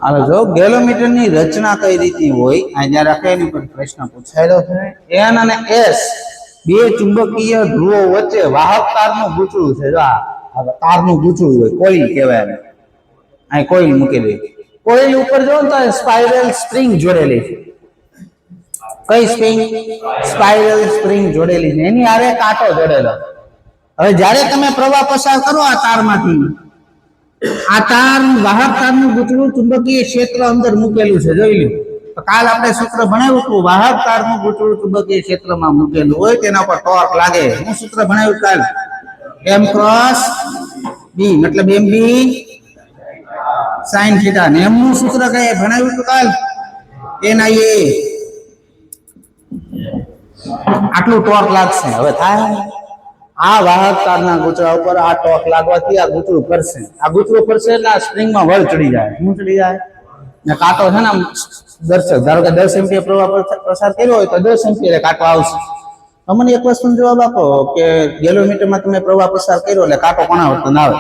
હાલો જો ગેલોમીટર ની રચના કઈ રીતની હોય અહીંયા રાખે એની પર પ્રશ્ન પૂછાયેલો છે. એન અને એસ બે ચુંબકીય ધ્રુવો વચ્ચે વાહક તારનું ગૂંચળું છે. જો આ તારનું ગૂંચળું હોય, કોઇલ કહેવાય એને. અહીં કોઇલ મૂકેલી, કોઇલ ઉપર જો તો સ્પાઇરલ સ્પ્રિંગ જોડેલી છે. કઈ સ્પ્રિંગ? સ્પાઇરલ સ્પ્રિંગ જોડેલી છે, એની હારે કાંટો જોડેલો. હવે જ્યારે તમે પ્રવાહ પસાર કરો આ તારમાંથી, આ તાર વાહક તારનું ગૂંચળું ચુંબકીય ક્ષેત્ર અંદર મૂકેલું છે. જોઈ લો, કાલ આપણે સૂત્ર ભણાવ્યું હતું, વાહક તારનું ગૂંચળું ચુંબકીય ક્ષેત્રમાં મૂકેલું હોય તેના પર ટોર્ક લાગે. હું સૂત્ર ભણાવ્યું કાલ? m ક્રોસ b, મતલબ mb sin થીટા. ને m નું સૂત્ર કઈ ભણાવ્યું હતું કાલ? ni a. આટલું ટોર્ક લાગશે. હવે થાય આ વાહક તારના ગૂંચળા ઉપર આ ટોર્ક લાગવાથી આ ગૂંચળું ફરશે. આ ગૂંચળું ફરશે એટલે આ સ્પ્રિંગમાં વળ ચડી જાય. શું ચડી જાય? ને કાંટો છે ને દર્શક, ધારો કે 10 એમ્પિયર પ્રવાહ પસાર કર્યો હોય તો 10 એમ્પિયર કાંટો આવશે. તમને એક વસ્તુનો જવાબ આપો કે ગેલોમીટરમાં તમે પ્રવાહ પસાર કર્યો એટલે કાંટો કોના વર્તન આવે?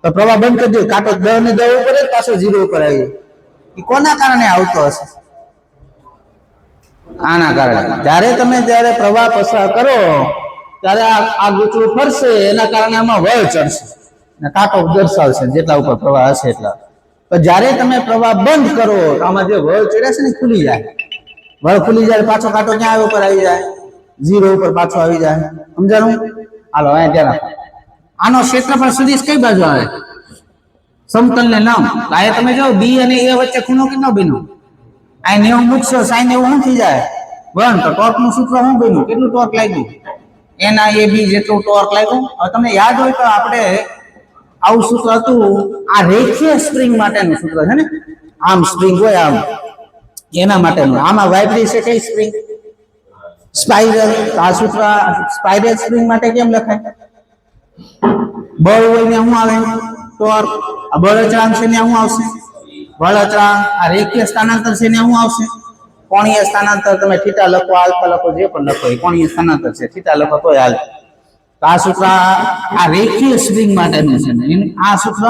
તો પ્રવાહ બંધ કરી દો, કાંટો 10 ને 10 ઉપર પાછો 0 ઉપર આવી. એ કોના કારણે આવતો હશે? આના કારણે. જ્યારે પ્રવાહ પસાર કરો ત્યારે આ ગૂંચળું ફરશે, એના કારણે આમાં વળ ચડશે ને કાંટો દર્શાવશે જેટલા ઉપર પ્રવાહ હશે એટલા. તો જ્યારે તમે પ્રવાહ બંધ કરો તો આમાં જે વળ ચડ્યા છે ને ખુલી જાય. વળ ખુલી જાય પાછો કાંટો ક્યાં ઉપર આવી જાય? 0 ઉપર પાછો આવી જાય. સમજાણું? હાલો અહીંયા ધ્યાન રાખો. આનો ક્ષેત્રફળ સદિશ કઈ બાજુ આવે? સમતલ ને લંબ. આ તમે જો બી અને એ વચ્ચે ખૂણો કેટલો બન્યો? આ 90 મૂકશો, સાઈન 90 શું થઈ જાય? 1. તો ટોર્ક નું સૂત્ર શું બન્યું? કેટલું ટોર્ક લાગ્યું? NIAB જેટલું ટોર્ક લાગ્યું. હવે તમને યાદ હોય તો આપણે આવું સૂત્ર હતું, આ રેખીય સ્પ્રિંગ માટેનું સૂત્ર છે ને, આમ સ્પ્રિંગ હોય આમ, એના માટેનું. આમાં વાઇબ્રી છે કઈ સ્પ્રિંગ? સ્પાઇરલ. આ સૂત્ર સ્પાઇરલ સ્પ્રિંગ માટે કેમ લખાય? બળ હોય ને શું આવે? ટોર્ક. આ બળ અચળાંક છે ને શું આવશે? બળ અચળાંક. આ રેખીય સ્થાનાંતર છે ને શું આવશે? કોણીય સ્થાનાંતર. તમે થીટા લખો, આલ્ફા લખો, જે પણ લખો, એ કોણીય સ્થાનાંતર છે. થીટા લખો તોય હાલે. આ સૂત્ર આ રેખીય સ્પ્રિંગ માટેનું છે ને, આ સૂત્ર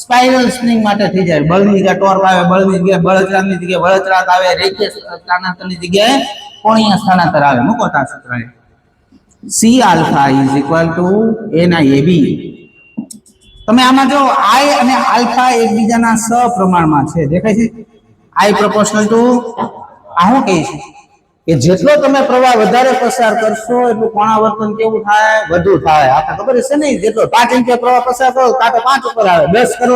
સ્પાઇરલ સ્પ્રિંગ માટે થઈ જાય. બળની જગ્યાએ ટોર્ક આવે, બળની જગ્યાએ બળ અચળાંકની જગ્યાએ બળ અચળાંક આવે, રેખીય સ્થાનાંતરની જગ્યાએ કોણીય સ્થાનાંતર આવે. મૂકો આ સૂત્ર. C alpha is equal to NIAB. તમે આમાં જો I અને આલ્ફા એકબીજાના સપ્રમાણમાં છે. દેખાય છે? I proportional to આ શું કહે છે કે જેટલો તમે પ્રવાહ વધારે પસાર કરશો એટલું કોણાવર્તન કેવું થાય? વધુ થાય. આપણે ખબર છે ને, જેટલો 5 એમ્પિયર પ્રવાહ પસાર કરો કાંટો 5 ઉપર આવે, 10 કરો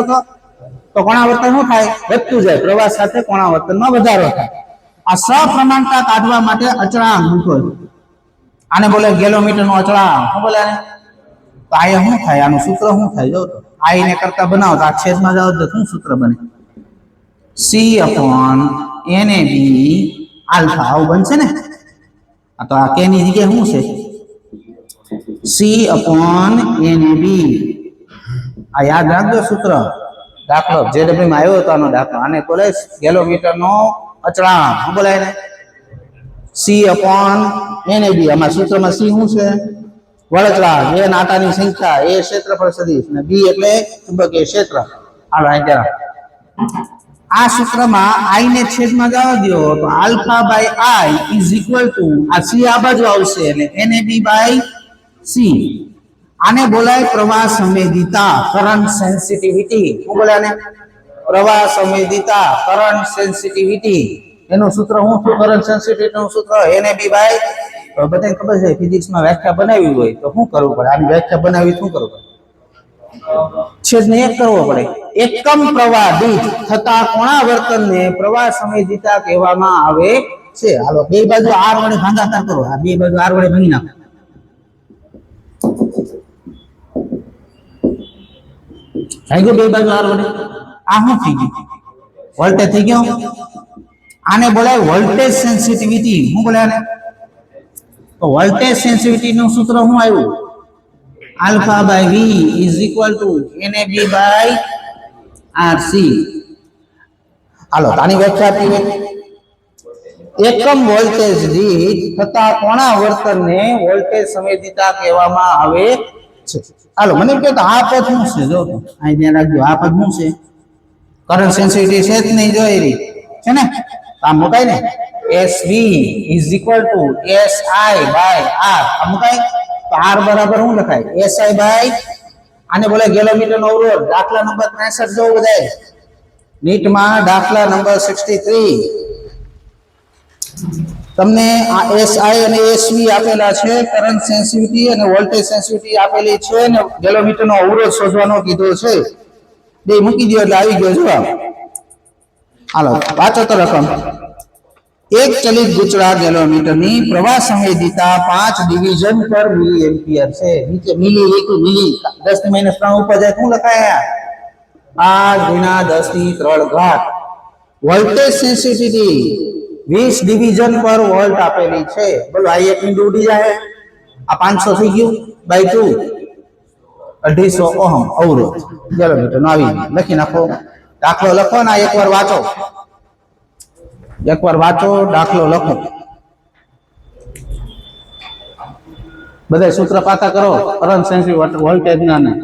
તો કોણાવર્તન શું થાય? વધતું જાય. પ્રવાહ સાથે કોણાવર્તનમાં વધારો થાય. આ સપ્રમાણતા કાઢવા માટે અચળાંક મૂકો. આને બોલે ગેલોમીટર નો અચળાંક. શું બોલે આને? તો આ શું થાય? આનું સૂત્ર શું થાય? જો તો I ને કરતા બનાવો તો આ છેદમાં જાવ તો શું સૂત્ર બને? C/NAB alpha. આવું બનશે ને? આ તો આ કે ની જગ્યાએ શું છે? C/NAB. આ યાદ રાખજો સૂત્ર. દાખલો જેડબલ્યુ માં આવ્યો હતો આનો દાખલો. આને બોલે ગેલોમીટર નો અચળાંક. શું બોલાય ને? C/NAB. આમાં સૂત્રમાં C શું છે? વળ અચળાંક. એ નાટાની સંખ્યા, એ ક્ષેત્રફળ સદિશ, અને B એટલે ચુંબકીય ક્ષેત્ર. હાલો અહીં આ સૂત્રમાં I ને છેદમાં જવા દો તો alpha by I is equal to આ C આ બાજુ આવશે એટલે NAB બાય C. આને બોલાય પ્રવાહ સંવેદિતા, કરંટ સેન્સિટિવિટી. શું બોલે આને? પ્રવાહ સંવેદિતા, કરંટ સેન્સિટિવિટી. એનું સૂત્ર શું છે? કરંટ સેન્સિટિવિટી નું સૂત્ર NAB બાય, બધાને ખબર છે ફિઝિક્સમાં વ્યાખ્યા બનાવી હોય તો શું કરવું પડે? આની વ્યાખ્યા બનાવી શું કરવું પડે? છેદને 1 કરવો પડે. એકમ પ્રવાહ દીઠ થતા કોણાવર્તનને પ્રવાહ સંવેદિતા કહેવામાં આવે છે. હાલો બે બાજુ r વડે ભાગાકાર કરો. આ બે બાજુ r વડે ભાગી નાખો. થઈ ગયું? બે બાજુ r વડે. આ શું થઈ ગયું? વોલ્ટેજ થઈ ગયો. આને બોલાય વોલ્ટેજ સેન્સિટિવિટી. શું બોલે આને? તો વોલ્ટેજ સેન્સિટિવિટી નું સૂત્ર શું આવ્યું? Alpha by V is equal to NAB by RC. હાલો આની વ્યાખ્યા આપી હોય એકમ વોલ્ટેજ દીઠ થતા કોણાવર્તનને વોલ્ટેજ સંવેદિતા કહેવામાં આવે છે. હાલો મને કહો તો આ પદ શું છે? જો તો અહીં ધ્યાન રાખજો, આ પદ શું છે? કરંટ સેન્સિટિવિટી છે જ નહીં, જોઈ રહી છે ને, આ મુકાય ને SV is equal to SI by R. આ મુકાય તો R બરાબર શું લખાય? SI બાય, આને બોલે ગેલોમીટર નો અવરોધ. દાખલા નંબર 63 જો બધાય નીટમાં દાખલા નંબર 63 તમને આ SI અને SV આપેલા છે, કરંટ સેન્સિટિવિટી અને વોલ્ટેજ સેન્સિટિવિટી આપેલી છે, અને ગેલોમીટર નો અવરોધ શોધવાનો કીધો છે. બે મૂકી દો એટલે આવી ગયો જવાબ. હાલો વાંચો તો રકમ. એક ચલિત ગૂંચળા ગેલોમીટરની પ્રવાહ સંવેદિતા 5 ડિવિઝન પર મિલી એમ્પિયર છે. નીચે મિલી લીધું, મિલી 10 ની -3 ઉપર જાય શું લખાય? 5 × 10⁻³ વોલ્ટેજ સેન્સિટિવિટી 20 ડિવિઝન પર વોલ્ટ આપેલી છે. બોલો આ એક મિનિટ ઉડી જાય, આ 500 થઈ ગયું બાય 2, 250 ઓહમ અવરોધ ગેલોમીટર નો આવી ગયું. લખી નાખો, દાખલો લખો ને એકવાર વાંચો, એકવાર વાંચો, દાખલો લખો. બધા સૂત્ર પાકા કરો કરંટ સેન્સિટિવ વોલ્ટેજ ના.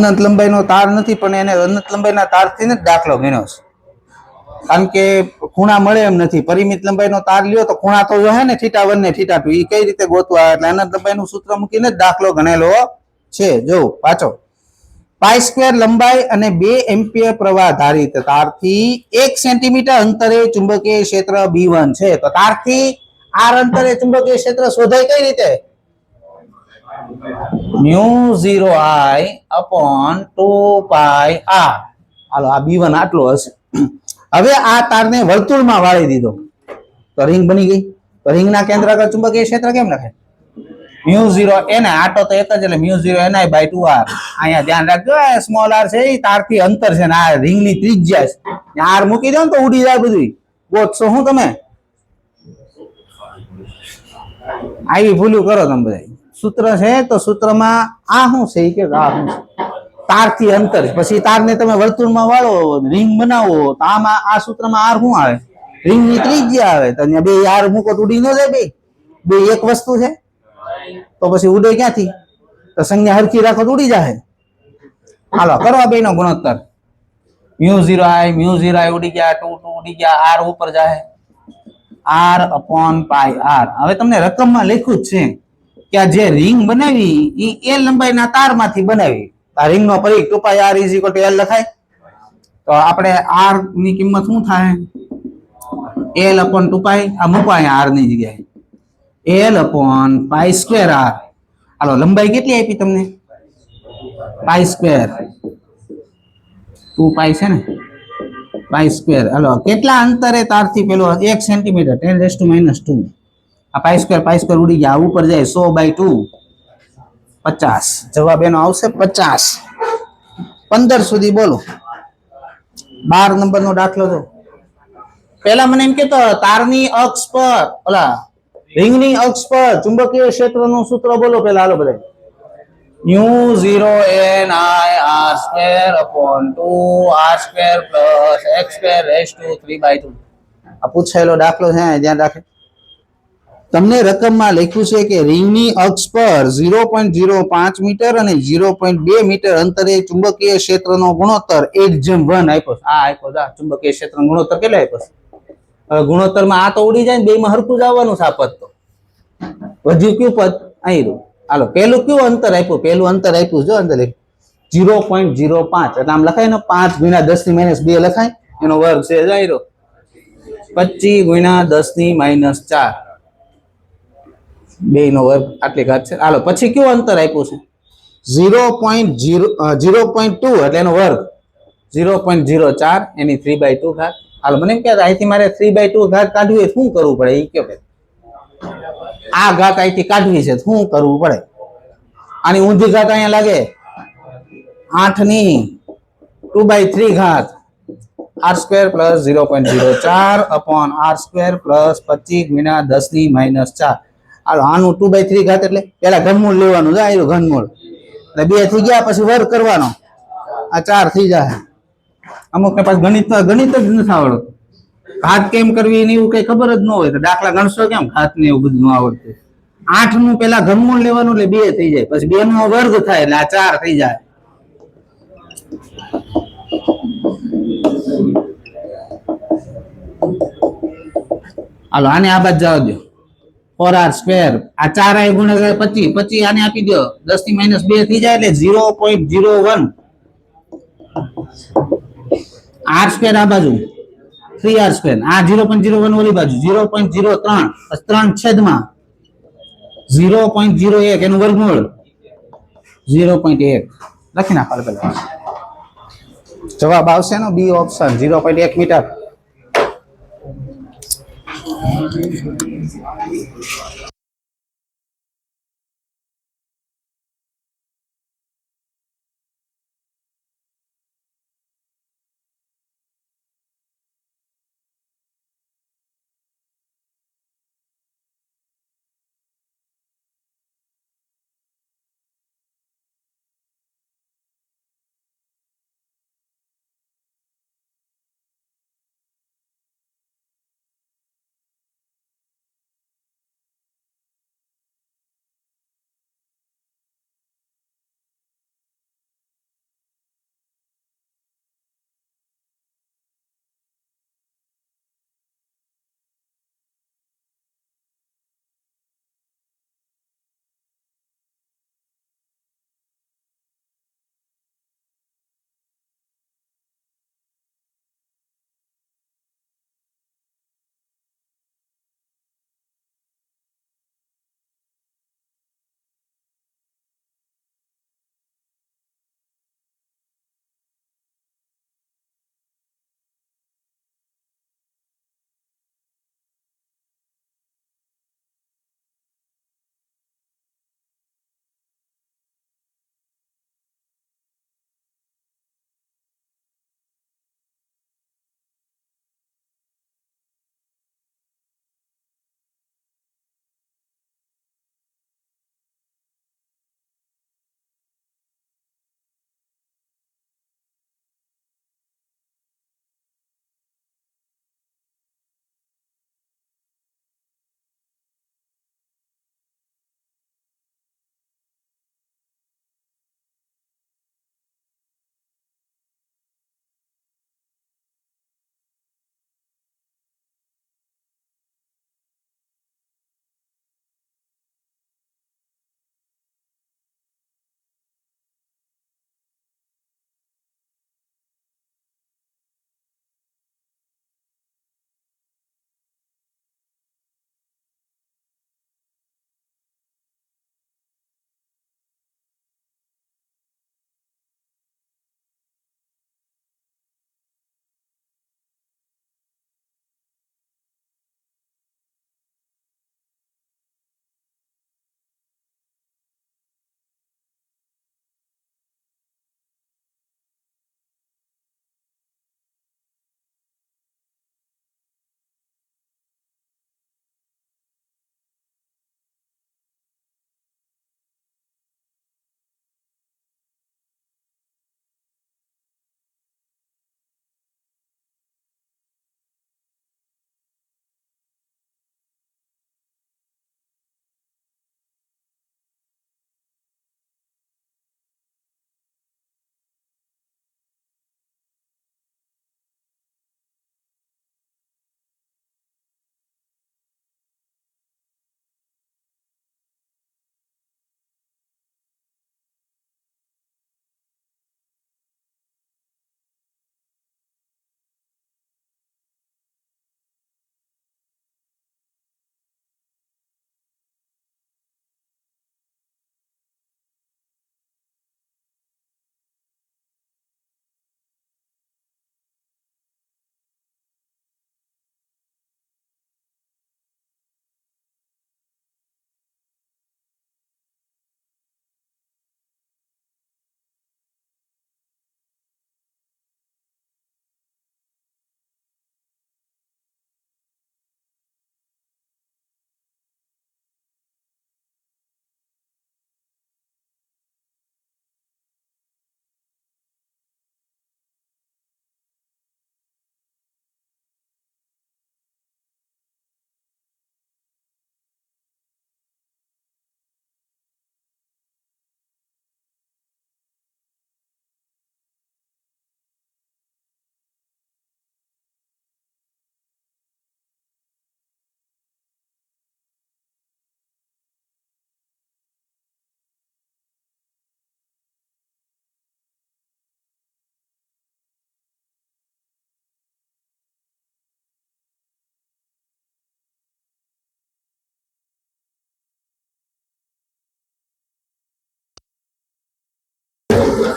અનંત લંબાઈનો તાર નથી, પણ એને અનંત લંબાઈના તારથી જ દાખલો ગણ્યો છે. કારણ કે ખૂણા મળે એમ નથી. પરિમિત લંબાઈનો તાર લ્યો તો ખૂણા તો હે ને θ1 ને θ2 એ કઈ રીતે ગોતવા? એટલે અનંત લંબાઈનું સૂત્ર મૂકીને જ દાખલો ગણેલો છે. જો પાછો પાઈ સ્ક્વેર લંબાઈ અને 2 એમ્પિયર પ્રવાહ ધારિત તારથી 1 સેન્ટીમીટર અંતરે ચુંબકીય ક્ષેત્ર B1 છે. તો તારથી r અંતરે ચુંબકીય ક્ષેત્ર શોધાય કઈ રીતે? μ0I upon 2 પાઈ r. હાલો આ B1 આટલો હશે. હવે આ તારને વર્તુળમાં વાળી દીધો તો રિંગ બની ગઈ. તો રિંગના કેન્દ્ર આગળ ચુંબકીય ક્ષેત્ર કેમ લખાય? μ0 આટો તો એક જ એટલે μ0ni/2r. અહીંયા ધ્યાન રાખજો સ્મોલ r છે એ તારથી અંતર છે ને આ રિંગની ત્રિજ્યા છે. r મૂકી દો ને તો ઉડી જાય બધું. ગોતશો શું તમે? આવી ભૂલું કરો તમે બધા. સૂત્ર છે તો સૂત્રમાં આ શું છે કે આ શું છે? તારથી અંતર. પછી તારને તમે વર્તુળમાં વાળો રિંગ બનાવો તો આમાં આ સૂત્રમાં r શું આવે? રિંગની ત્રિજ્યા આવે. તો અહીંયા બે r મૂકો તો ઉડી ન જાય. બે એક વસ્તુ છે તો પછી ઉડે ક્યાંથી? તો સંજ્ઞા હરખી રાખો તો ઉડી જાય. હાલો કરવા બેનો ગુણોત્તર. μ0I ઉડી ગયા, 2 ઉડી ગયા, r ઉપર જાય r upon પાઈ r. હવે તમને રકમમાં લખ્યું જ છે કે આ જે રિંગ બનાવી એ l લંબાઈના તારમાંથી બનાવી. આ રિંગનો પરિઘ 2 પાઈ r = l લખાય. તો આપણે r ની કિંમત શું થાય? l upon 2 પાઈ. આ મૂકો અહીંયા r ની જગ્યાએ l upon pi square r. હાલો લંબાઈ કેટલી આપી તમને? પાઈ સ્ક્વેર 2 પાઈ છે ને પાઈ સ્ક્વેર. હાલો કેટલા અંતરે તારથી પેલો 1 સેન્ટીમીટર 10⁻². આ પાઈ સ્ક્વેર ઉડી ગયા. ઉપર જાય 100/2 50. જવાબ એનો આવશે 50. 15 સુધી બોલો. 12 નંબરનો દાખલો જો. પેલા મને એમ કેતો તારની અક્ષ પર ઓલા રિંગની અક્ષ પર ચુંબકીય ક્ષેત્રનું સૂત્ર બોલો પેલા. હાલો બધા. μ0ni r² / 2r² + x²⁵ આ પૂછાયેલો દાખલો છે. ધ્યાન રાખે. તમને રકમમાં લખ્યું છે કે રિંગની અક્ષ પર 0.05 મીટર અને 0.2 મીટર અંતરે ચુંબકીય ક્ષેત્રનો ગુણોત્તર 8:1 આપ્યો. આ આપ્યો છે. ચુંબકીય ક્ષેત્રનો ગુણોત્તર કેટલો આપ્યો છે? હવે ગુણોત્તરમાં આ તો ઉડી જાય ને, બેમાં હરખું જ આવવાનું છે. આ પદ તો વધ્યું કયું પદ? અહીં. હાલો પેલું કયું અંતર આપ્યું? પેલું અંતર આપ્યું જો અંદર 0.05 એટલે આમ લખાય ને 5 × 10⁻2 લખાય. એનો વર્ગ છે જાયરો 25 × 10⁻4. 2 નો વર્ગ આટલી ઘાત છે. હાલો પછી કયું અંતર આપ્યું છે? 0.2 એટલે એનો વર્ગ 0.04 એની 3/2 ઘાત. હાલો મને એમ કે અહીંથી મારે 3/2 ઘાત કાઢવી હોય શું કરવું પડે? એ કયો? આ ઘાત અહીંથી કાઢવી છે શું કરવું પડે? આની ઊંધી ઘાત અહીંયા લાગે 8ની 2/3 ઘાત r² + 0.04 upon r² + 25 × 10⁻4. હાલો આનું 2/3 ઘાત એટલે પેલા ઘનમૂળ લેવાનું છે. આયરું ઘનમૂળ એટલે 2 થઈ ગયા. પછી વર્ગ કરવાનો. આ 4 થઈ જાય. અમુકને પાછું ગણિત જ નથી આવડતું. ઘાત કેમ કરવી એવું કઈ ખબર જ ન હોય તો દાખલા ગણશો કેમ? ઘાત ને એવું બધું ન આવડતું. 8 નું પેલા ઘનમૂળ લેવાનું એટલે 2 થઈ જાય. પછી 2 નો વર્ગ થાય એટલે આ 4 થઈ જાય. હાલો આને આ બાજુ જવા દો. 4r². આ 4i × 25. 25 આને આપી દો. 10⁻2 થઈ જાય એટલે 0.01. r² આ બાજુ 3r². આ 0.01 ઓલી બાજુ 0.03. 3/3 0.01 એનું વર્ગમૂળ 0.1 લખી નાખો પેલા. જવાબ આવશે નો બી ઓપ્શન 0.1 મીટર.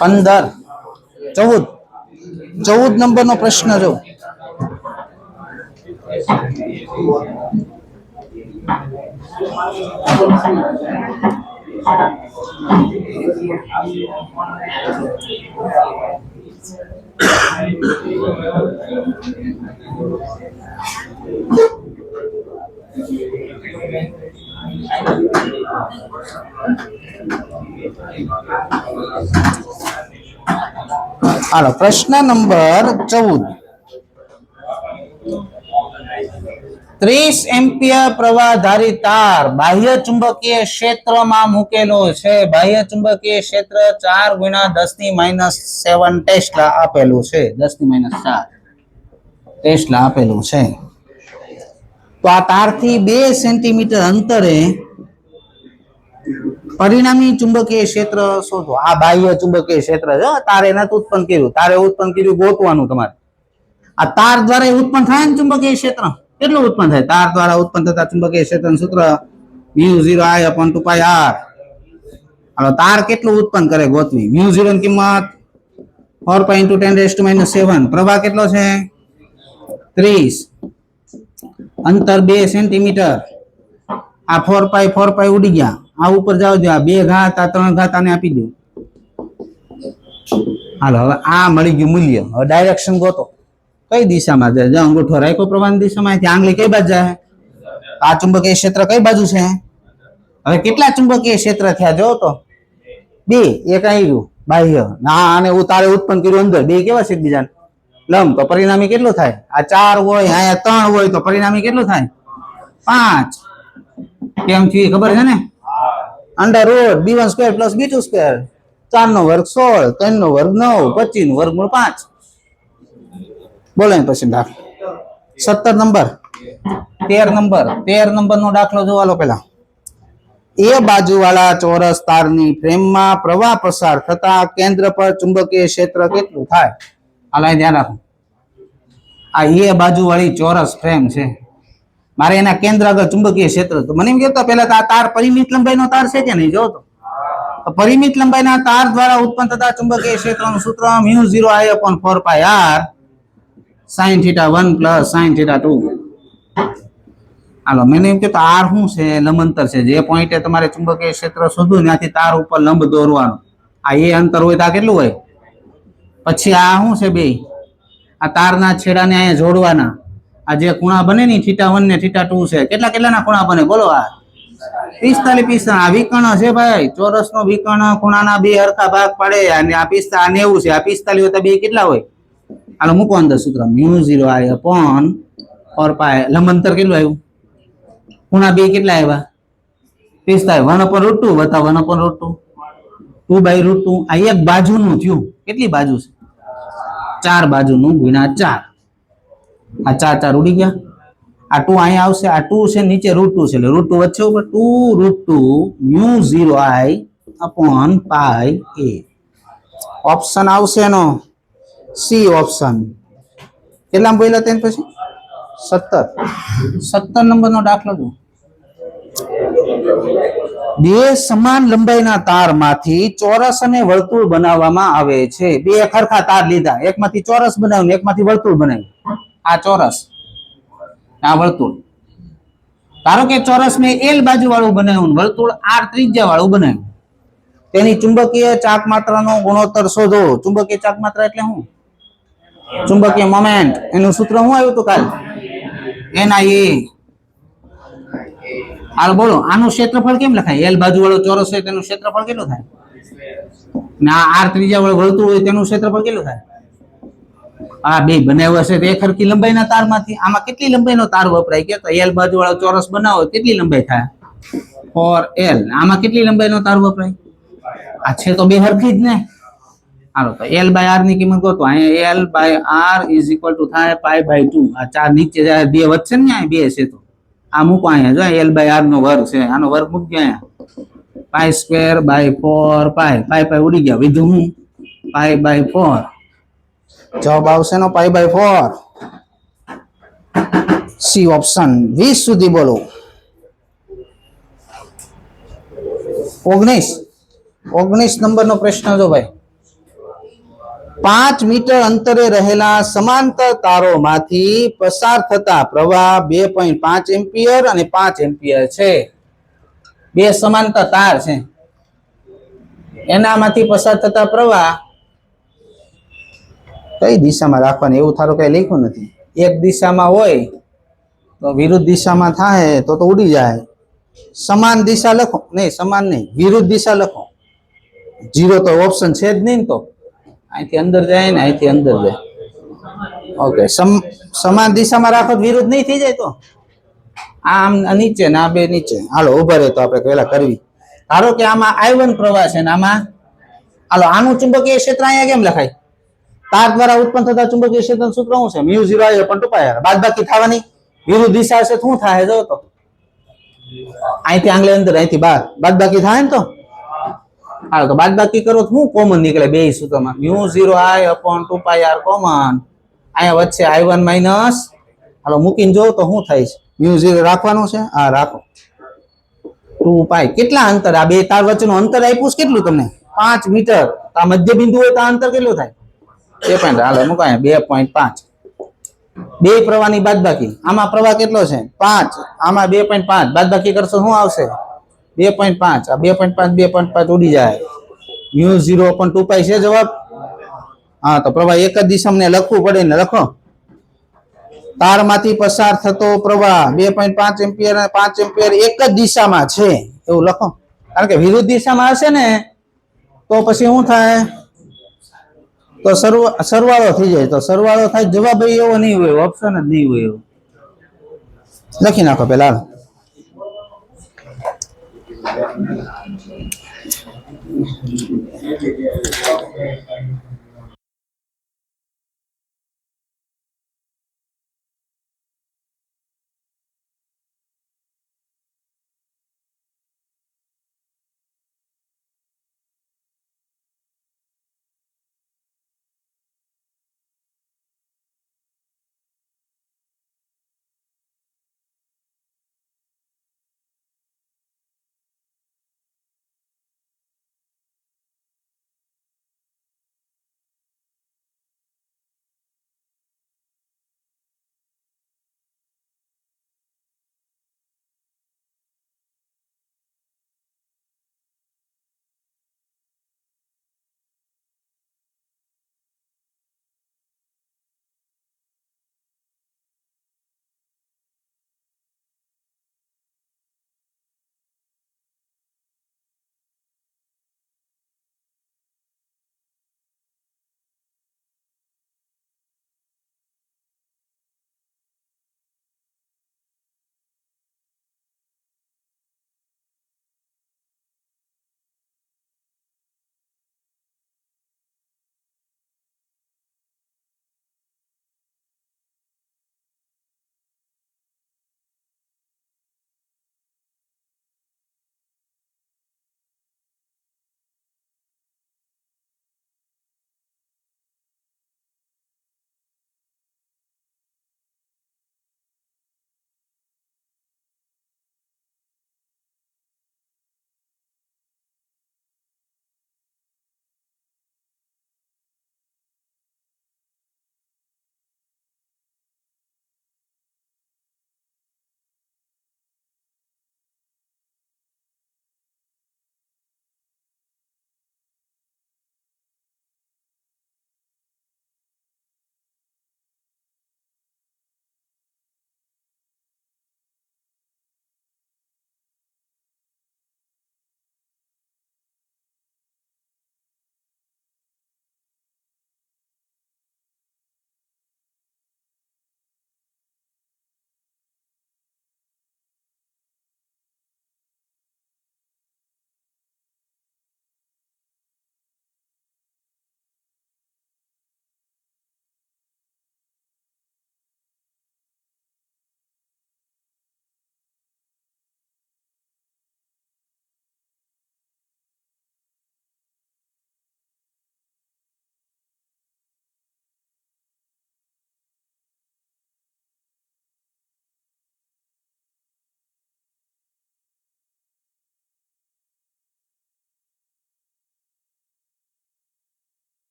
15 14 નંબરનો પ્રશ્ન જો. હાલો, પ્રશ્ન નંબર 14. 30 એમ્પિયર પ્રવાહધારી તાર બાહ્ય ચુંબકીય ક્ષેત્રમાં મૂકેલો છે. બાહ્ય ચુંબકીય ક્ષેત્ર 4 × 10⁻⁷ ટેસ્લા આપેલું છે. 10⁻⁴ ટેસ્લા આપેલું છે. તો આ તારથી 2 સેન્ટીમીટર અંતરે પરિણામી ચુંબકીય ક્ષેત્ર શોધો. આ બાહ્ય ચુંબકીય ક્ષેત્ર છે. તારે નથી ઉત્પન્ન કર્યું, તારે ઉત્પન્ન કર્યું ગોતવાનું તમારે. આ તાર દ્વારા ઉત્પન્ન થાય ને ચુંબકીય ક્ષેત્ર, કેટલું ઉત્પન્ન થાય? તાર દ્વારા ઉત્પન્ન થતા ચુંબકીય ક્ષેત્રનું સૂત્ર μ0I/2πr. હાલો, તાર કેટલું ઉત્પન્ન કરે ગોતવી. μ0 ની કિંમત 4π × 10⁻⁷. પ્રવાહ કેટલો છે? 30. અંતર 2 સેન્ટીમીટર. આ 4π ઉડી ગયા. આ ઉપર જાવ દો. આ 2 ઘાત, આ 3 ઘાત આને આપી દો. હાલો, હવે આ મળી ગયું મૂલ્ય. હવે ડાયરેક્શન ગોતો. કઈ દિશામાં જાય? જો અંગૂઠો રાખ્યો પ્રવાહની દિશામાં, ત્યાં આંગળી કઈ બાજુ જાય? આ ચુંબકીય ક્ષેત્ર કઈ બાજુ છે? હવે કેટલા ચુંબકીય ક્ષેત્ર થયા જો તો? 2. એક આવ્યું બાહ્ય, ના આને તારે ઉત્પન્ન કર્યું અંદર. 2 કેવા છે એકબીજાને લંબ, તો પરિણામી કેટલું થાય? આ 4 હોય, અહીંયા 3 હોય, તો પરિણામી કેટલું થાય? 5. કેમ થયું ખબર છે ને? √ b1² + b2². 4 નો વર્ગ 16, 3 નો વર્ગ 9, 25 નું વર્ગમૂળ 5. બોલો પછી દાખલો 17 નંબર. 13 નંબરનો દાખલો જોવાલો પેલા. એ બાજુવાળા ચોરસ તારની ફ્રેમમાં પ્રવાહ પસાર થતા કેન્દ્ર પર ચુંબકીય ક્ષેત્ર કેટલું થાય? હાલ ધ્યાન રાખો. આ એ બાજુવાળી ચોરસ ફ્રેમ છે. મારે એના કેન્દ્ર આગળ ચુંબકીય ક્ષેત્ર. તો મને એમ કહેતો પહેલા આ તાર પરિમિત લંબાઈનો તાર છે કે નહીં? જો તો પરિમિત લંબાઈના તાર દ્વારા ઉત્પન્ન થતા ચુંબકીય ક્ષેત્રનું સૂત્ર μ0I/4πr sin⁻1 + sin⁻2. હાલો, મને એમ કે તો આર શું છે? લંબાંતર છે. જે પોઈન્ટે તમારે ચુંબકીય ક્ષેત્ર શોધવું ત્યાંથી તાર ઉપર લંબ દોરવાનો. આ એ અંતર હોય તો આ કેટલું હોય? પછી આ શું છે? 2 આ તારના છેડાને અહીંયા જોડવાના. આ જે ખૂણા બને ને θ1 ને θ2 છે. કેટલાના ખૂણા બને બોલો? આ 45. આ વિકર્ણ છે ભાઈ. ચોરસનો વિકર્ણ ખૂણાના 2 હરખા ભાગ પાડે. અને આ 90 છે. આ 45 હોય તો 2 કેટલા હોય? હાલો, મૂકો અંદર સૂત્ર μ0I/4π. લંબાંતર કેટલું આવ્યું? ખૂણા 2 કેટલા આવ્યા? 45. 1/√2 + 1/√2. 2/√2. આ એક બાજુનું થયું. કેટલી બાજુ છે? 4 બાજુનું ગુણ્યા 4. આ 4 ઉડી ગયા. આ 2 અહીંયા આવશે. આ 2 છે નીચે √2 છે, એટલે √2 વચ્ચે ઉપર 2√2 μ0I/πa. ઓપ્શન આવશે એનો સી ઓપ્શન. કેટલા બોલ્યા તેમ પછી? 17 નંબરનો દાખલો જો. 2 સમાન લંબાઈના તારમાંથી ચોરસ અને વર્તુળ બનાવવામાં આવે છે. 2 ખરખા તાર લીધા, એકમાંથી ચોરસ બનાવ્યું, એકમાંથી વર્તુળ બનાવ્યું. આ ચોરસ, આ વર્તુળ. ધારો કે ચોરસ મેં L બાજુ વાળું બનાવ્યું, વર્તુળ R ત્રિજ્યા વાળું બનાવ્યું. તેની ચુંબકીય ચાકમાત્રાનો ગુણોત્તર શોધો. ચુંબકીય ચાકમાત્રા એટલે શું? ચુંબકીય મોમેન્ટ. એનું સૂત્ર શું આવ્યું હતું કાલ? NI. હાલ બોલો, આનું ક્ષેત્રફળ કેમ લખાય? L બાજુ વાળો ચોરસ હોય તેનું ક્ષેત્રફળ કેટલું થાય? ને આ R ત્રિજ્યા વાળું વર્તુળ હોય તેનું ક્ષેત્રફળ કેટલું થાય? આ 2 બનાવ્યા છે તે ખરખી લંબાઈના તારમાંથી. આમાં કેટલી લંબાઈનો તાર વપરાય? કે તો L બાજુ વાળો ચોરસ બનાવો કેટલી લંબાઈ થાય? 4L. આમાં કેટલી લંબાઈનો તાર વપરાય? આ છે તો 2 હરખી જ ને. હાલો, તો L/R ની કિંમત ગોતો. અહીંયા L/R = થાય π/2. આ 4 નીચે જાય, 2 વધશે ને? અહીંયા 2 છે તો આ મૂકો. અહીંયા જો L/R નો વર્ગ છે, આનો વર્ગ મૂકજો અહીંયા. π²/4 π ઉડી ગયા. વિધું હું π/4. જવાબ આવશે નો π/4. C option. 20 સુધી બોલો. 19 નંબરનો પ્રશ્ન જો ભાઈ. 5 મીટર અંતરે રહેલા સમાંતર તારોમાંથી પસાર થતા પ્રવાહ 2.5 એમ્પિયર અને 5 એમ્પિયર છે. બે સમાંતર તાર છે, એનામાંથી પસાર થતા પ્રવાહ કઈ દિશામાં રાખવાની એવું થારું કઈ લખ્યું નથી. એક દિશામાં હોય તો વિરુદ્ધ દિશામાં થાય તો ઉડી જાય. સમાન દિશા લખો, નહીં સમાન નહીં, વિરુદ્ધ દિશા લખો. જીરો તો ઓપ્શન છે જ નહીં. તો અહીંથી અંદર જાય ને અહીંથી અંદર જાય. ઓકે, સમાન દિશામાં રાખો, વિરુદ્ધ નહીં થઈ જાય. તો આમ નીચે ને આ બે નીચે. હાલો ઉભા રહે તો આપણે પહેલા કરવી. ધારો કે આમાં I1 પ્રવાહ છે ને આમાં, હાલો આનું ચુંબકીય ક્ષેત્ર અહીંયા કેમ લખાય? તાર દ્વારા ઉત્પન્ન થતા ચુંબકીય ક્ષેત્રનું સૂત્ર શું છે? Mu 0 I upon 2πr. બાદબાકી થવાની વિરુદ્ધ દિશા હશે શું થાય? જો તો અહીંથી આંગળી અંદર, અહીંથી બહાર, બાદબાકી થાય ને. તો હાલો તો બાદબાકી કરો તો શું કોમન નીકળે બે સૂત્રમાં? Mu 0 I upon 2πr common. અહીંયા વચ્ચે I1 માઇનસ, હાલો મૂકીને જોવો તો શું થાય છે? મ્યુ 0 રાખવાનું છે. હા રાખો. 2π કેટલા અંતર? આ બે તાર વચ્ચેનું અંતર આપ્યું છે કેટલું તમને? 5 મીટર. આ મધ્ય બિંદુ હોય તો આ અંતર કેટલું થાય? 2. હાલો મુકાય 2.5. બે પ્રવાહની બાદબાકી. આમાં પ્રવાહ કેટલો છે? 5. આમાં 2.5. બાદબાકી કરશો શું આવશે? 2.5. આ 2.5 2.5 ઉડી જાય. મ્યુ 0 upon 2π છે જવાબ. હા તો પ્રવાહ એક જ દિશામાં લખવું પડે ને, લખો. તારમાંથી પસાર થતો પ્રવાહ 2.5 એમ્પિયર અને 5 એમ્પિયર એક જ દિશામાં છે એવું લખો. કારણ કે વિરુદ્ધ દિશામાં હશે ને તો પછી શું થાય? તો સરવાળો થઈ જાય. તો સરવાળો થાય, જવાબ એવો નહીં હોય, ઓપ્શન જ નહીં હોય. એવું લખી નાખો પેલા.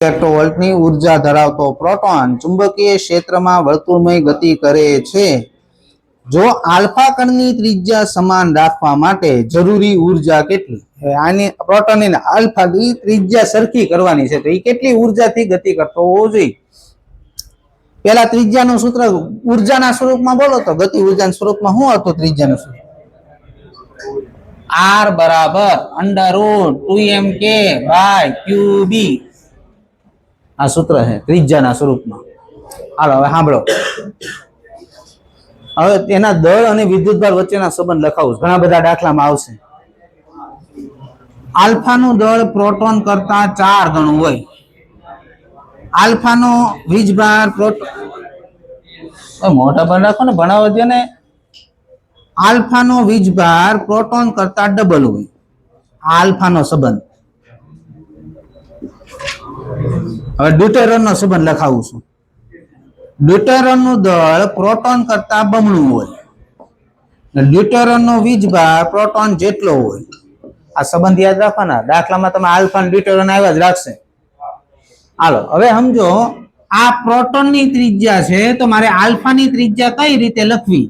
ઇલેક્ટ્રોવોલ્ટની ઉર્જા ધરાવતો પ્રોટોન ચુંબકીય ક્ષેત્રમાં વર્તુળમય ગતિ કરે છે. જો આલ્ફા કણની ત્રિજ્યા સમાન રાખવા માટે જરૂરી ઉર્જા કેટલી? આની પ્રોટોન અને આલ્ફા ની ત્રિજ્યા સરખી કરવાની છે, તો એ કેટલી ઉર્જાથી ગતિ કરતો હોવો જોઈએ? પેલા ત્રિજ્યાનું સૂત્ર ઉર્જાના સ્વરૂપમાં બોલો તો ગતિ ઉર્જાના સ્વરૂપમાં શું હતું? ત્રિજ્યાનું સૂત્ર R બરાબર √2mk બાય qb. આ સૂત્ર છે ત્રિજ્યાના સ્વરૂપમાં. હાલો હવે સાંભળો. હવે તેના દળ અને વિદ્યુતભાર વચ્ચેના સંબંધ લખાવું. ઘણા બધા દાખલામાં આવશે. આલ્ફાનું દળ પ્રોટોન કરતા 4 ગણું હોય. આલ્ફાનો વીજભાર પ્રોટોન મોટા પણ રાખો ને, ભણાવવા દે ને. આલ્ફાનો વીજભાર પ્રોટોન કરતા ડબલ હોય. આલ્ફાનો સંબંધ. હવે ડ્યુટેરનનો સંબંધ લખાવું છું. ડ્યુટેરનનું દળ પ્રોટોન કરતા બમણું હોય. ડ્યુટેરનનો વીજભાર પ્રોટોન જેટલો હોય. આ સંબંધ યાદ રાખવાના. દાખલામાં તમે આલ્ફા અને ડ્યુટેરન આવ્યા જ રાખશે. હાલો હવે સમજો, આ પ્રોટોનની ત્રિજ્યા છે, તો મારે આલ્ફાની ત્રિજ્યા કઈ રીતે લખવી?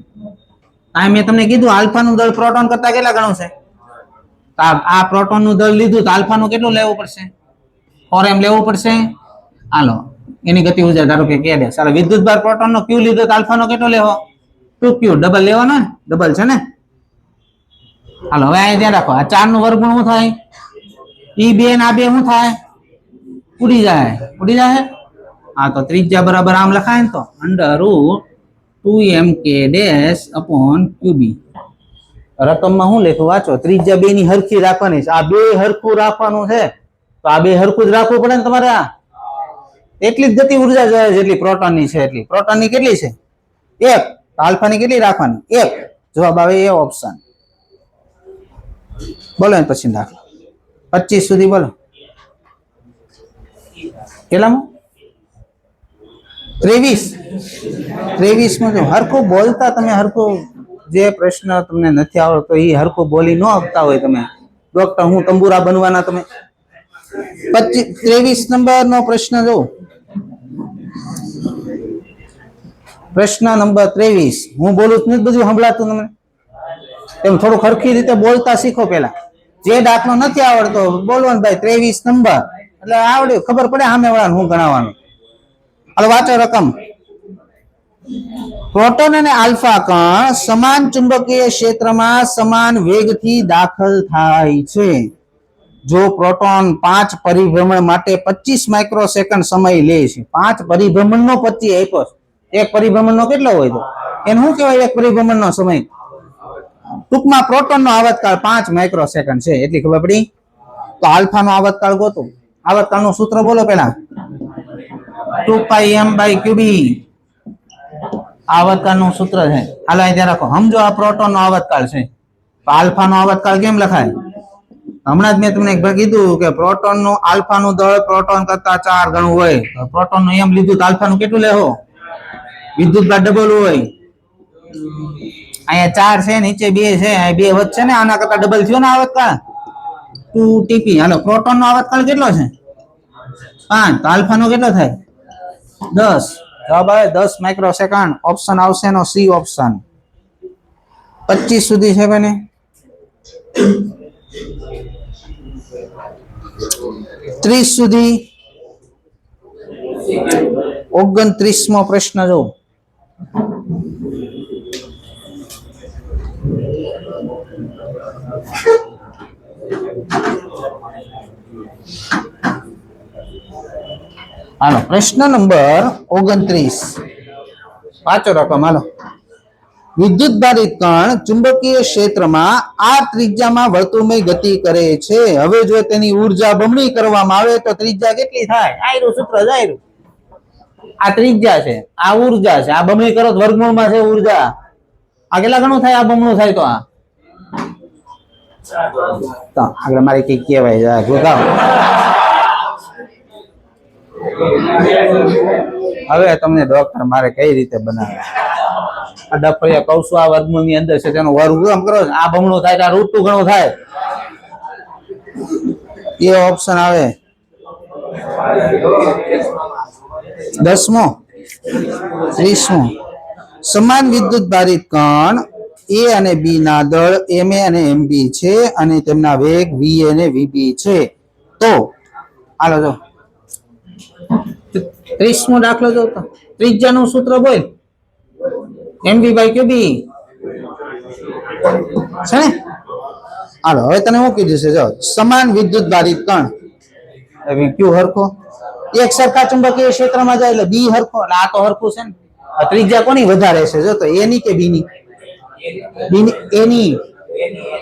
આ મેં તમને કીધું આલ્ફાનું દળ પ્રોટોન કરતા કેટલા ગણું છે? આ પ્રોટોનનું દળ લીધું તો આલ્ફાનું કેટલું લેવું પડશે? 4m લેવું પડશે. હાલો એની ગતિ ઉર્જા ધારો કે કે દે. સારા વિદ્યુતભાર પ્રોટોનનો q લીધો તો આલ્ફાનો કેટલો લેવો? 2q. ડબલ લેવાનો ને? ડબલ છે ને? હાલો હવે અહીંયા ધ્યાન રાખો. આ 4 નું વર્ગમૂળ શું થાય? e2 ને આ 2 શું થાય? ઉડી જાય. ઉડી જાય. હા તો ત્રિજ્યા બરાબર આમ લખાય ને, તો √2mk / qb. રકમમાં શું લખ્યું વાંચો. ત્રિજ્યા 2 ની હરખી રાખવાની છે. આ 2 હરખું રાખવાનું છે, તો આ 2 હરખું જ રાખવું પડે ને તમારે. આ એટલી જ ગતિ ઉર્જા જોઈએ જેટલી પ્રોટોનની છે એટલી. પ્રોટોનની કેટલી છે? 1. આલ્ફાની કેટલી રાખવાની? 1. જવાબ આવે એ ઓપ્શન. બોલો ને પછી દાખલો 25 સુધી બોલો. કેટલામાં? 23 માં. જો હરખું બોલતા તમે, હરખું જે પ્રશ્ન તમને નથી આવડતો એ હરખું બોલી ન આપતા હોય તમે, ડોક્ટર હું તંબુરા બનવાના તમે. 23 નંબરનો પ્રશ્ન જો. પ્રશ્ન નંબર 23. હું બોલું જ નથી બધું સંભળાતું તમને? તેમ થોડું ખરખી રીતે બોલતા શીખો. પેલા જે દાખલો નથી આવડતો બોલવાનું ભાઈ. 23 નંબર એટલે આવડ્યું, ખબર પડે સામે વાળાને હું ગણાવવાનું. હાલો વાંચો રકમ. પ્રોટોન અને આલ્ફા કણ સમાન ચુંબકીય ક્ષેત્રમાં સમાન વેગથી દાખલ થાય છે. જો પ્રોટોન 5 પરિભ્રમણ માટે 25 માઇક્રોસેકન્ડ સમય લે છે. 5 પરિભ્રમણનો 25 આપ્યો. એક પરિભ્રમણનો કેટલો હોય? તો એને શું કહેવાય? એક પરિભ્રમણનો સમય. ટૂંકમાં પ્રોટોનનો આવર્તકાળ 5 માઇક્રોસેકન્ડ છે, એટલી ખબર પડી. તો આલ્ફાનો આવર્તકાળ ગોતો. આવર્તકાળનું સૂત્ર બોલો પેલા. 2πm/qb. આવર્તકાળનું સૂત્ર છે. હાલો ધ્યાન રાખો. સમજો આ પ્રોટોનનો આવર્તકાળ છે, તો આલ્ફાનો આવર્તકાળ કેમ લખાય? હમણાં જ મેં તમને કીધું કે પ્રોટોનનું આલ્ફાનું દળ પ્રોટોન કરતા 4 ગણું હોય. પ્રોટોનનું એમ લીધું તો આલ્ફાનું કેટલું લેવો? વિદ્યુતભાર ડબલ હોય. અહીંયા 4 છે, નીચે 2 છે, અહીં 2 વધશે ને, આના કરતા ડબલ થયો ને આવર્તકાળ 2tp. હાલો પ્રોટોનનો આવર્તકાળ કેટલો છે? 5. તો આલ્ફાનો કેટલો થાય? 10. જવાબ આવે 10 માઇક્રોસેકન્ડ. ઓપ્શન આવશે નો સી ઓપ્શન. 25 સુધી છે બને. 30 સુધી. 29મો પ્રશ્ન જો. હાલો પ્રશ્ન નંબર 29. વાંચો રકમ. હાલો. વિદ્યુત ભારિત કણ ચુંબકીય ક્ષેત્રમાં આ ત્રિજ્યામાં વર્તુળમય ગતિ કરે છે. હવે જો તેની ઉર્જા બમણી કરવામાં આવે તો ત્રિજ્યા કેટલી થાય? આયરું સૂત્ર જાયરું. આ ત્રિજ્યા છે, આ ઉર્જા છે. આ બમણી કરો તો વર્ગમૂળમાં છે ઉર્જા. આ કેટલા ગણું થાય? આ બમણું થાય તો આ આગળ મારે કઈ કહેવાય જાય ગોગાવ. હવે તમને ડોક્ટર મારે કઈ રીતે બનાવે? આ ડફળિયા કહું છું, આ વર્ગમૂળ ની અંદર છે તેનો વર્ગ આમ કરો. આ બમણું થાય તો આ √2 ગણું થાય. એ ઓપ્શન આવે. 10મો 30મો સમાન વિદ્યુત ભારિત કણ એ અને બી ના દળ ma અને mb છે અને તેમના વેગ va અને vb છે. તો હાલો જો 30મો દાખલો જો તો ત્રિજ્યાનું સૂત્ર બોલ mv by qb છે ને. હાલો હવે તને હું કીધું છે જો સમાન વિદ્યુત ભારિત કણ હવે q હરખો એક સરખા ચુંબકીય ક્ષેત્રમાં જાય એટલે બી હરખો એટલે આ તો હરખું છે ને. આ ત્રિજ્યા કોની વધારે છે જો તો a ની કે b ની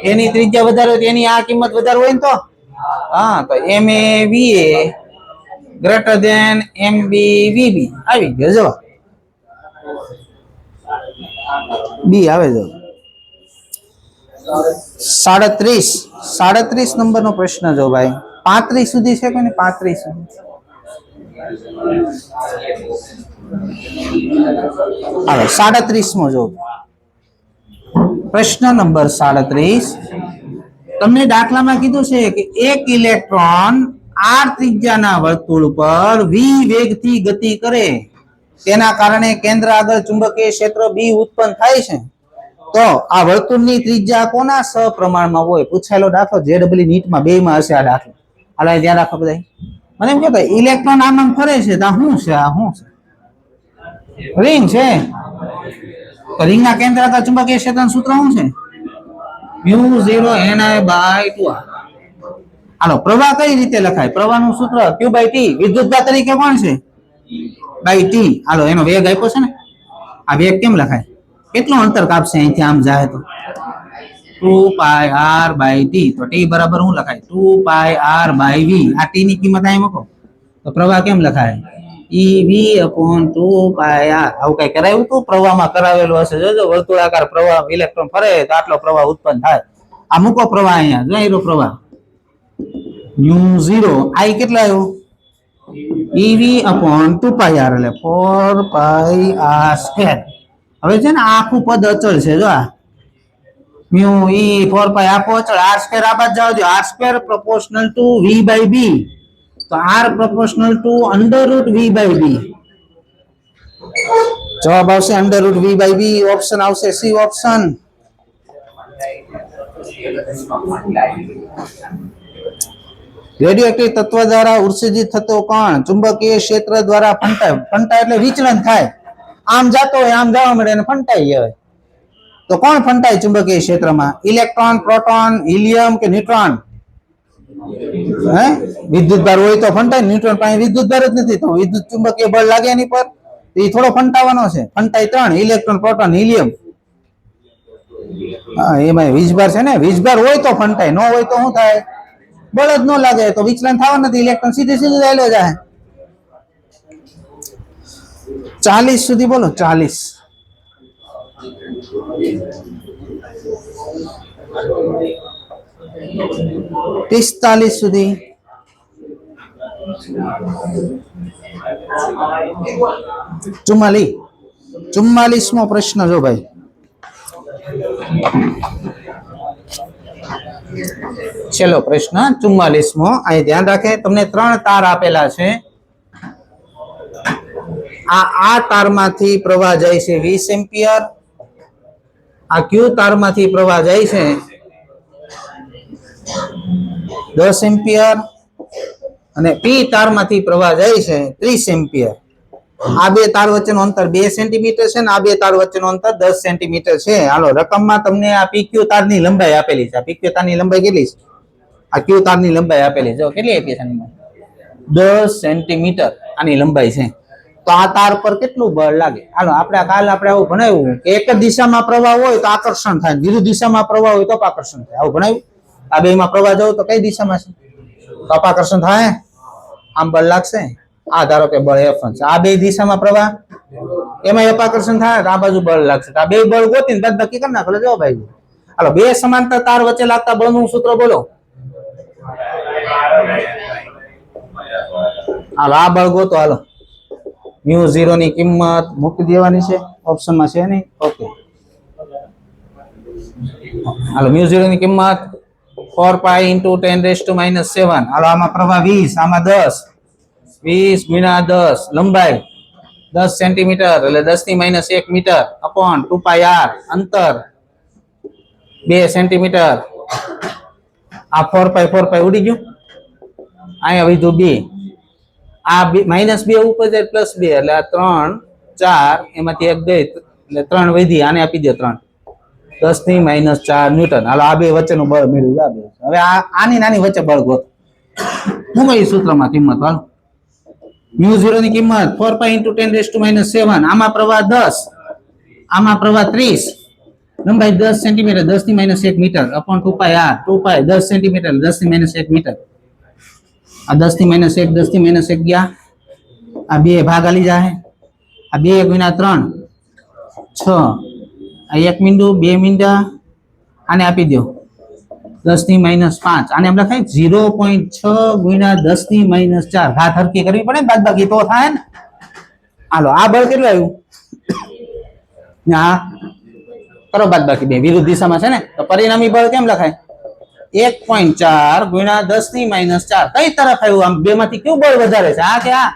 એની ત્રિજ્યા વધારે હોય તો એની આ કિંમત વધારે હોય ને તો હા તો ma va greater than mb vb આવી ગયો જો બી આવે જો 37 નંબરનો પ્રશ્ન જો ભાઈ 35 સુધી છે કે ને 35 સુધી હાલો 37મો જો પ્રશ્ન નંબર 37 તમને દાખલામાં કીધું છે કે એક ઇલેક્ટ્રોન r ત્રિજ્યાના વર્તુળ પર v વેગથી ગતિ કરે તેના કારણે કેન્દ્ર આગળ ચુંબકીય ક્ષેત્ર b ઉત્પન્ન થાય છે. તો આ વર્તુળની ત્રિજ્યા કોના સપ્રમાણમાં હોય પૂછાયેલો દાખલો જેડબલ્યુ નીટમાં બેમાં હશે આ દાખલો. હાલો ધ્યાન રાખો બધા. મને એમ કહેતો ઇલેક્ટ્રોન આમ ફરે છે તો શું છે આ શું છે રિંગ છે તો રિંગના કેન્દ્ર આગળ ચુંબકીય ક્ષેત્રનું સૂત્ર શું છે μ0ni/2r. હાલો પ્રવાહ કઈ રીતે લખાય પ્રવાહનું સૂત્ર q/t વિદ્યુતભાર તરીકે કોણ છે /t. હાલો એનો વેગ આપ્યો છે ને આ વેગ કેમ લખાય કેટલું અંતર કાપશે અહીંથી આમ જાય તો 2πr/t તો t બરાબર શું લખાય 2πr/v. આ t ની કિંમત અહીં મૂકો તો પ્રવાહ કેમ લખાય ev/2πr. આવું કઈ કરાવ્યું તું પ્રવાહમાં કરાવેલું હશે જોજો વર્તુળાકાર પ્રવાહ ઇલેક્ટ્રોન ફરે તો આટલો પ્રવાહ ઉત્પન્ન થાય. આ મૂકો પ્રવાહ અહીંયા જોઈ પ્રવાહ μ0 આ કેટલા આવ્યો ev/2πr એટલે 4πr². હવે છે ને આખું પદ અચળ છે જો આ μ e 4π આખો અચળ r² આ બાદ જાવ દો r² proportional to v/b તો r proportional to √v/b જવાબ આવશે √v/b. ઓપ્શન આવશે સી ઓપ્શન. રેડિયોએક્ટિવ તત્વ દ્વારા ઉત્સર્જિત થતો કણ ચુંબકીય ક્ષેત્ર દ્વારા ફંટાય એટલે વિચલન થાય આમ જાતો હોય આમ જવા મળે અને ફંટાઈ જાય તો કોણ ફંટાય ચુંબકીય ક્ષેત્રમાં ઇલેક્ટ્રોન પ્રોટોન હિલિયમ કે ન્યુટ્રોન. હે વિદ્યુતભાર હોય તો ફંટાય ન્યુટ્રોન પાસે વિદ્યુતભાર જ નથી તો વિદ્યુત ચુંબકીય બળ લાગે એની પર એ થોડો ફંટાવાનો છે. ફંટાય 3 ઇલેક્ટ્રોન પ્રોટોન હિલિયમ. હા એમાં વીજભાર છે ને વીજભાર હોય તો ફંટાય ન હોય તો શું થાય બળ જ ન લાગે તો વિચલન થવાનું નથી ઇલેક્ટ્રોન સીધું ચાલ્યો જાય. 40 સુધી બોલો 40 45 સુધી 44મો પ્રશ્ન જો ભાઈ ચલો પ્રશ્ન 44મો અહીં ધ્યાન રાખે તમને 3 તાર આપેલા છે આ તારમાંથી પ્રવાહ જાય છે 20 એમ્પિયર આ ક્યુ તારમાંથી પ્રવાહ જાય છે 10 એમ્પિયર અને પી તારમાંથી પ્રવાહ જાય છે 30 એમ્પિયર. આ બે તાર વચ્ચેનું અંતર 2 સેન્ટીમીટર છે ને આ બે તાર વચ્ચેનું અંતર 10 સેન્ટીમીટર છે. હાલો રકમમાં તમને આ પીક્યુ તારની લંબાઈ આપેલી છે. આ પીક્યુ તારની લંબાઈ કેટલી છે આ ક્યુ તારની લંબાઈ આપેલી છે કેટલી આપી છે 10 સેન્ટીમીટર આની લંબાઈ છે. તો આ તાર પર કેટલું બળ લાગે હાલો આપણે કાલ આપણે આવું ભણાવ્યું કે એક જ દિશામાં પ્રવાહ હોય તો આકર્ષણ થાય વિરુદ્ધ દિશામાં પ્રવાહ હોય તો અપાકર્ષણ થાય આવું ભણાવ્યું. આ બેમાં પ્રવાહ જવો તો કઈ દિશામાં છે તો અપાકર્ષણ થાય આમ બળ લાગશે. આ ધારો કે બળ F1 છે આ બે દિશામાં પ્રવાહ એમાં અપાકર્ષણ થાય તો આ બાજુ બળ લાગશે. આ બે બળ ગોતીને બાદબાકી કરી નાખો જો ભાઈ. હાલો બે સમાંતર તાર વચ્ચે લાગતા બળનું સૂત્ર બોલો. હાલો આ બળ ગોતો હાલો μ0 ની કિંમત મૂકી દેવાની છે ઓપ્શનમાં છે નહીં ઓકે. હાલો μ0 ની કિંમત 4π × 10⁻⁷. હાલો આમાં પ્રવાહ 20 આમાં 10 20 ગુણ્યા 10 લંબાઈ 10 સેન્ટીમીટર એટલે 10 ની -1 મીટર અપોન 2πr અંતર 2 સેન્ટીમીટર. આ 4π ઉડી ગયું. અહીંયા વધ્યું 2. આ -2 ઉપર જાય +2 એટલે આ 3 4 એમાંથી 1 ગઈ એટલે 3 વધી. આને આપી દો 3 10 ની -4 ન્યૂટન. હાલો આ બે વચ્ચેનું બળ મેળવ્યું. હવે આની નાની વચ્ચે બળ ગોત. હું કઈ સૂત્રમાં કિંમત હાલ μ0 ની કિંમત 4π × 10⁻⁷. આમાં પ્રવાહ 10, આમાં પ્રવાહ 30, લંબાઈ 10 સેન્ટીમીટર 10 ની -1 મીટર અપોન 2πr 2π 10 સેન્ટીમીટર 10 ની -1 મીટર. આ 10 ની -1 10 ની -1 ગયા. આ બે ભાગ આલી જાય. આ 2 ગુણ્યા 3 6. આ 1 મીંડું 2 મીંડા. આને આપી દો 10 ની -5. આને એમ લખાય 0.6 ગુણ્યા 10 ની -4. ઘાત હરકી કરવી પડે ને, બાદબાકી તો થાય ને. હાલો આ બળ કેટલું આવ્યું? હા કરો બાદબાકી, બે વિરુદ્ધ દિશામાં છે ને, તો પરિણામી બળ કેમ લખાય? 1.4 ગુણ્યા 10 ની -4. કઈ તરફ આવ્યું? આમ બે માંથી કયું બળ વધારે છે? આ કે આ?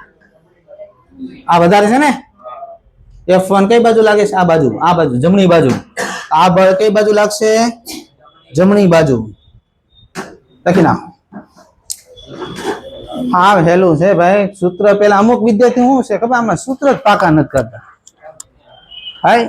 આ વધારે છે ને. F1 કઈ બાજુ લાગે છે? આ બાજુ. આ બાજુ જમણી બાજુ. આ બળ કઈ બાજુ લાગશે? જમણી બાજુ. લખી નાખો. હા હેલું છે ભાઈ. સૂત્ર પેલા અમુક વિદ્યાર્થી શું છે ખબર, આમાં સૂત્ર જ પાકા નથી કરતા. હાય